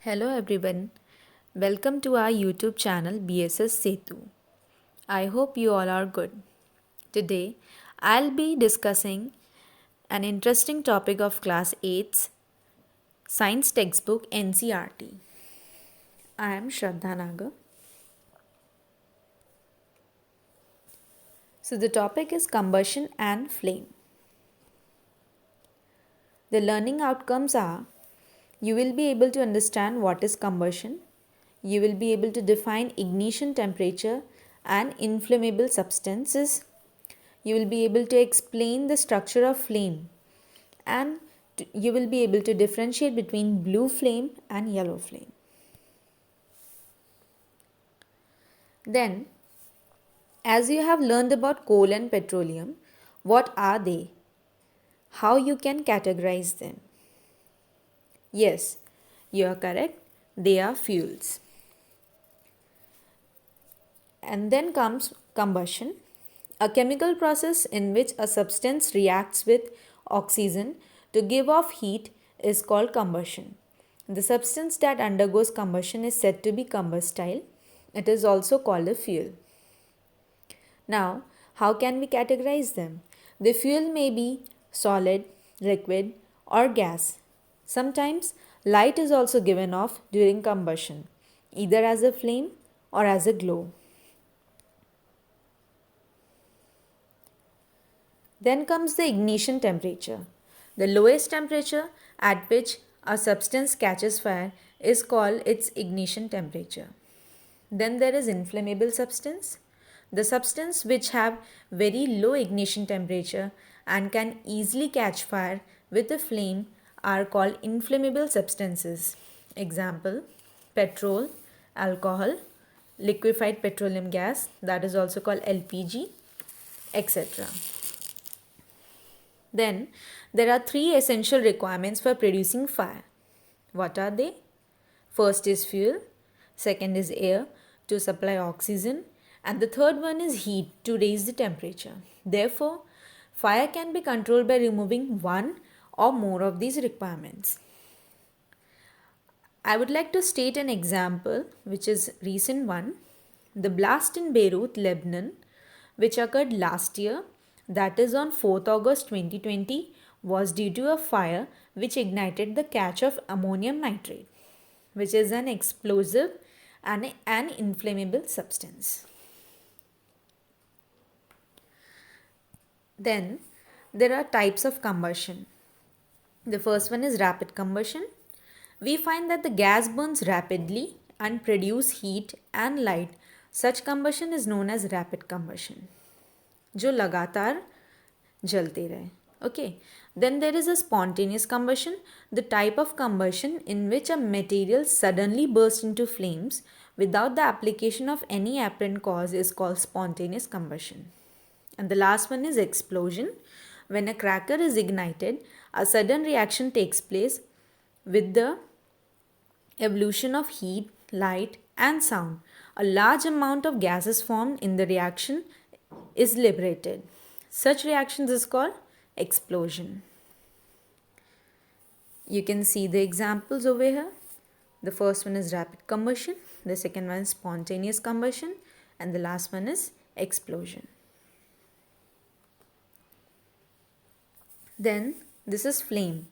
Hello everyone, welcome to our YouTube channel BSS Setu. I hope you all are good. Today, I'll be discussing an interesting topic of Class 8's Science Textbook NCRT. I am Shraddha Nagar. So, the topic is combustion and flame. The learning outcomes are you will be able to understand what is combustion, you will be able to define ignition temperature and inflammable substances, you will be able to explain the structure of flame, and you will be able to differentiate between blue flame and yellow flame. Then, as you have learned about coal and petroleum, what are they? How you can categorize them? Yes, you are correct. They are fuels. And then comes combustion, a chemical process in which a substance reacts with oxygen to give off heat is called combustion. The substance that undergoes combustion is said to be combustible. It is also called a fuel. Now, how can we categorize them? The fuel may be solid, liquid, or gas. Sometimes light is also given off during combustion, either as a flame or as a glow. Then comes the ignition temperature. The lowest temperature at which a substance catches fire is called its ignition temperature. Then there is inflammable substance. The substance which have very low ignition temperature and can easily catch fire with a flame are called inflammable substances. Example, petrol, alcohol, liquefied petroleum gas, that is also called LPG, etc. Then there are three essential requirements for producing fire. What are they? First is fuel, second is air to supply oxygen, and the third one is heat to raise the temperature. Therefore, fire can be controlled by removing one or more of these requirements. I would like to state an example which is recent one. The blast in Beirut, Lebanon, which occurred last year, that is on 4th August 2020, was due to a fire which ignited the catch of ammonium nitrate, which is an explosive and an inflammable substance. Then there are types of combustion. The first one is rapid combustion. We find that the gas burns rapidly and produce heat and light. Such combustion is known as rapid combustion, जो लगातार जलते रहे. Okay. Then there is a spontaneous combustion, the type of combustion in which a material suddenly bursts into flames without the application of any apparent cause is called spontaneous combustion. And the last one is explosion. When a cracker is ignited, a sudden reaction takes place with the evolution of heat, light, and sound. A large amount of gas is formed in the reaction is liberated. Such reactions is called explosion. You can see the examples over here. The first one is rapid combustion, the second one is spontaneous combustion, and the last one is explosion. Then this is flame.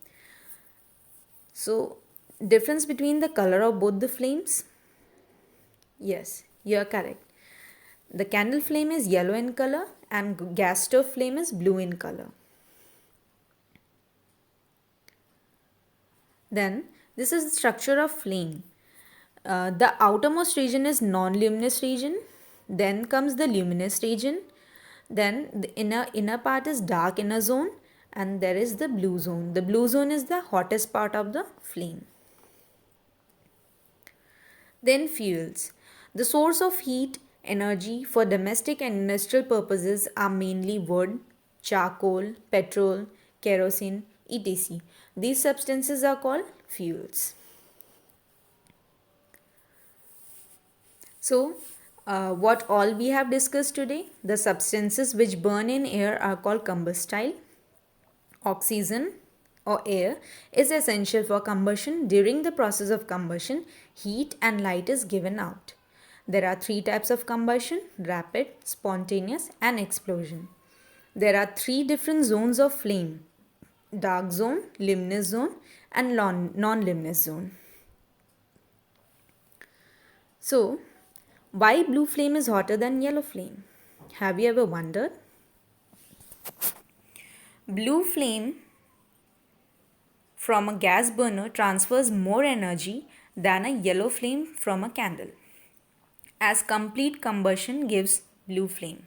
So, difference between the color of both the flames? Yes, you are correct. The candle flame is yellow in color and gas stove flame is blue in color. Then this is the structure of flame. The outermost region is non-luminous region. Then comes the luminous region. Then the inner part is dark inner zone, and there is the blue zone. The blue zone is the hottest part of the flame. Then fuels. The source of heat energy for domestic and industrial purposes are mainly wood, charcoal, petrol, kerosene, etc. These substances are called fuels. So, what all we have discussed today? The substances which burn in air are called combustible. Oxygen, or air is essential for combustion. During the process of combustion, heat and light is given out. There are three types of combustion: rapid, spontaneous, and explosion. There are three different zones of flame: dark zone, luminous zone, and non-luminous zone. So, why blue flame is hotter than yellow flame? Have you ever wondered? Blue flame from a gas burner transfers more energy than a yellow flame from a candle, as complete combustion gives blue flame.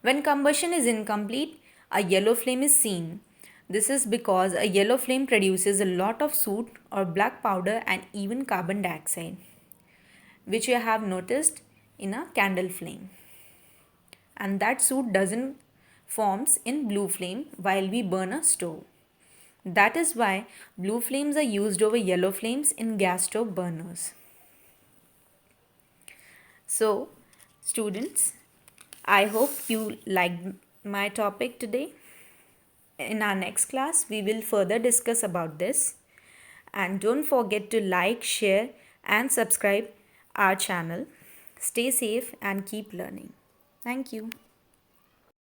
When combustion is incomplete, a yellow flame is seen. This is because a yellow flame produces a lot of soot or black powder and even carbon dioxide, which you have noticed in a candle flame. And that soot doesn't forms in blue flame while we burn a stove. That is why blue flames are used over yellow flames in gas stove burners. So, students, I hope you liked my topic today. In our next class, we will further discuss about this. And don't forget to like, share, and subscribe our channel. Stay safe and keep learning. Thank you.